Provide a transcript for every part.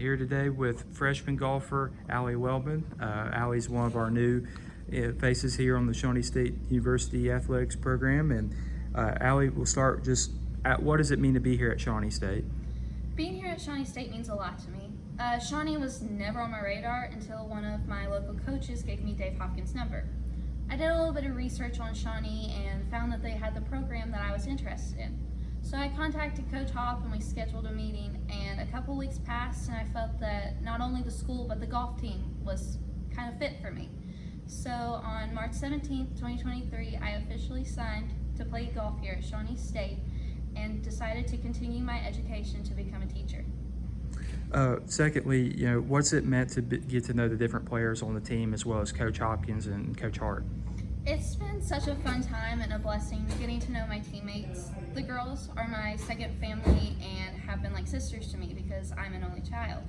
here today with freshman golfer Allie Wellman. Allie's one of our new faces here on the Shawnee State University Athletics program. And Allie, we'll start just at what does it mean to be here at Shawnee State? Being here at Shawnee State means a lot to me. Shawnee was never on my radar until one of my local coaches gave me Dave Hopkins' number. I did a little bit of research on Shawnee and found that they had the program that I was interested in. So I contacted Coach Hop and we scheduled a meeting, and a couple weeks passed and I felt that not only the school but the golf team was kind of fit for me. So on March 17th, 2023, I officially signed to play golf here at Shawnee State and decided to continue my education to become a teacher. Secondly, what's it meant to get to know the different players on the team as well as Coach Hopkins and Coach Hart? It's been such a fun time and a blessing getting to know my teammates. The girls are my second family and have been like sisters to me because I'm an only child.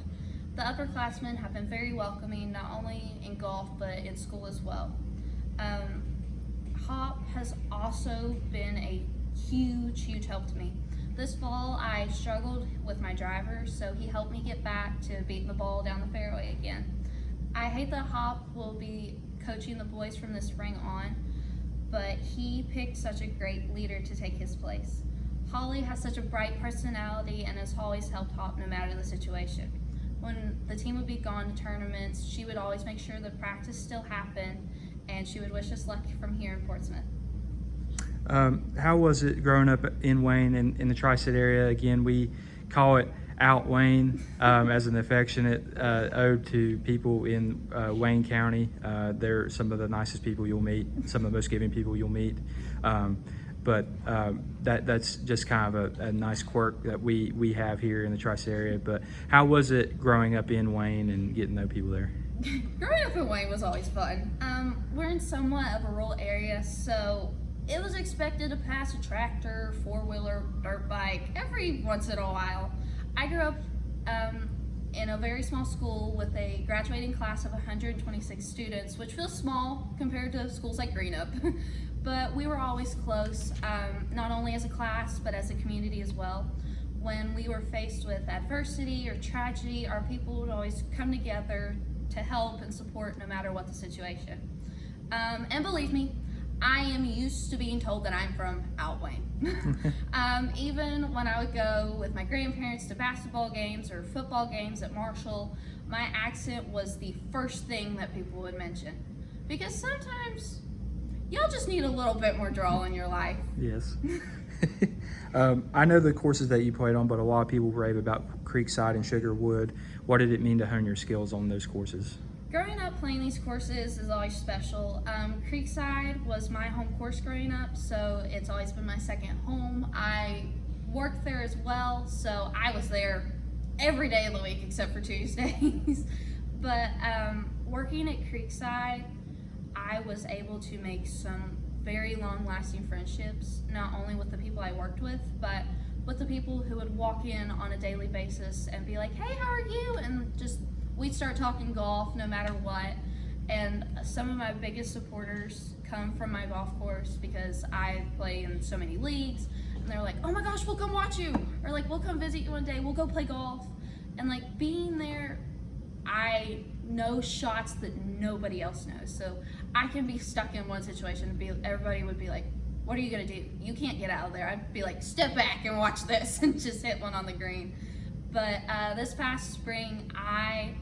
The upperclassmen have been very welcoming, not only in golf but in school as well. Hop has also been a huge help to me. This fall I struggled with my driver, so he helped me get back to beating the ball down the fairway again. I hate that Hop will be coaching the boys from this spring on, but he picked such a great leader to take his place. Holly has such a bright personality and has always helped Hop no matter the situation. When the team would be gone to tournaments, she would always make sure the practice still happened, and she would wish us luck from here in Portsmouth. How was it growing up in Wayne in the Tri-State area? Again, we call it Out Wayne as an affectionate ode to people in Wayne County. They're some of the nicest people you'll meet, some of the most giving people you'll meet. But that's just kind of a nice quirk that we have here in the Tri-State area. But how was it growing up in Wayne and getting to know people there? Growing up in Wayne was always fun. We're in somewhat of a rural area, so it was expected to pass a tractor, four-wheeler, dirt bike every once in a while. I grew up in a very small school with a graduating class of 126 students, which feels small compared to schools like Greenup. But we were always close, not only as a class, but as a community as well. When we were faced with adversity or tragedy, our people would always come together to help and support no matter what the situation. And believe me, I am used to being told that I'm from Out Wayne. Even when I would go with my grandparents to basketball games or football games at Marshall, my accent was the first thing that people would mention. Because sometimes y'all just need a little bit more drawl in your life. Yes. I know the courses that you played on, but a lot of people rave about Creekside and Sugarwood. What did it mean to hone your skills on those courses? Growing up playing these courses is always special. Creekside was my home course growing up, so it's always been my second home. I worked there as well, so I was there every day of the week except for Tuesdays. But working at Creekside, I was able to make some very long-lasting friendships, not only with the people I worked with, but with the people who would walk in on a daily basis and be like, "Hey, how are you?" And just we'd start talking golf no matter what. And some of my biggest supporters come from my golf course because I play in so many leagues, and they're like, "Oh my gosh, we'll come watch you," or like, "We'll come visit you one day, we'll go play golf." And like being there, I know shots that nobody else knows. So I can be stuck in one situation and everybody would be like, "What are you gonna do? You can't get out of there." I'd be like, "Step back and watch this," and just hit one on the green. But this past spring, I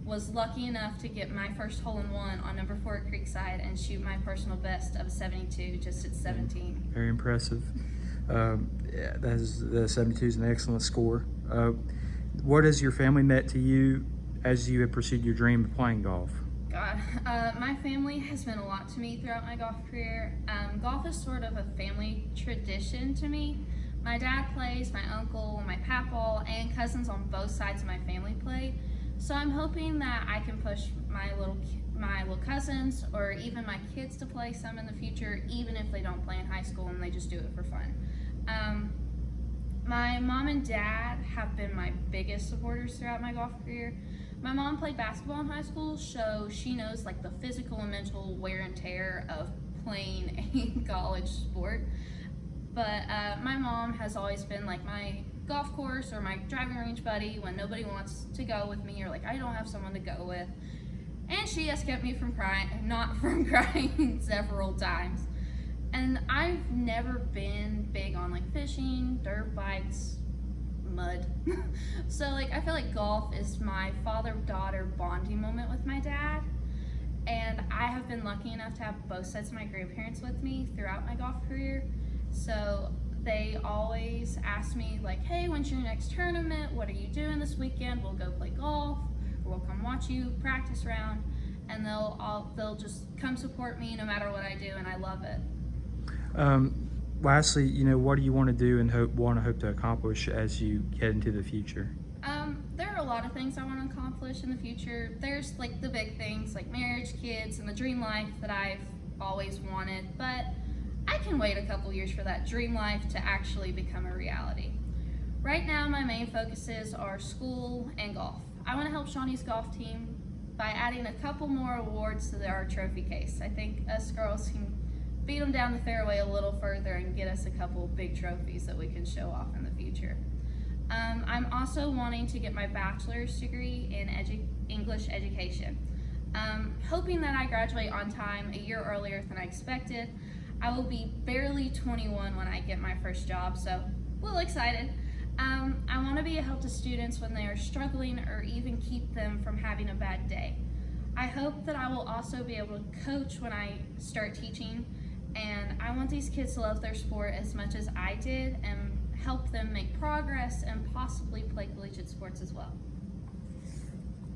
was lucky enough to get my first hole-in-one on number 4 at Creekside and shoot my personal best of 72 just at 17. Very impressive. The 72 is an excellent score. What has your family meant to you as you have pursued your dream of playing golf? God, my family has meant a lot to me throughout my golf career. Golf is sort of a family tradition to me. My dad plays, my uncle, my papaw, and cousins on both sides of my family play. So I'm hoping that I can push my little cousins or even my kids to play some in the future, even if they don't play in high school and they just do it for fun. My mom and dad have been my biggest supporters throughout my golf career. My mom played basketball in high school, so she knows like the physical and mental wear and tear of playing a college sport. But my mom has always been like my golf course or my driving range buddy when nobody wants to go with me, or like I don't have someone to go with. And she has kept me from crying, not from crying several times. And I've never been big on like fishing, dirt bikes, mud. So like I feel like golf is my father-daughter bonding moment with my dad. And I have been lucky enough to have both sets of my grandparents with me throughout my golf career. So they always ask me like, hey, when's your next tournament? What are you doing this weekend? We'll go play golf, or we'll come watch you practice round. And they'll just come support me no matter what I do, and I love it. Lastly, what do you want to do and hope to accomplish as you head into the future? There are a lot of things I want to accomplish in the future. There's like the big things like marriage, kids, and the dream life that I've always wanted, but I can wait a couple years for that dream life to actually become a reality. Right now, my main focuses are school and golf. I want to help Shawnee's golf team by adding a couple more awards to our trophy case. I think us girls can beat them down the fairway a little further and get us a couple big trophies that we can show off in the future. I'm also wanting to get my bachelor's degree in English education. Hoping that I graduate on time a year earlier than I expected. I will be barely 21 when I get my first job, so a little excited. I want to be a help to students when they are struggling, or even keep them from having a bad day. I hope that I will also be able to coach when I start teaching, and I want these kids to love their sport as much as I did and help them make progress and possibly play collegiate sports as well.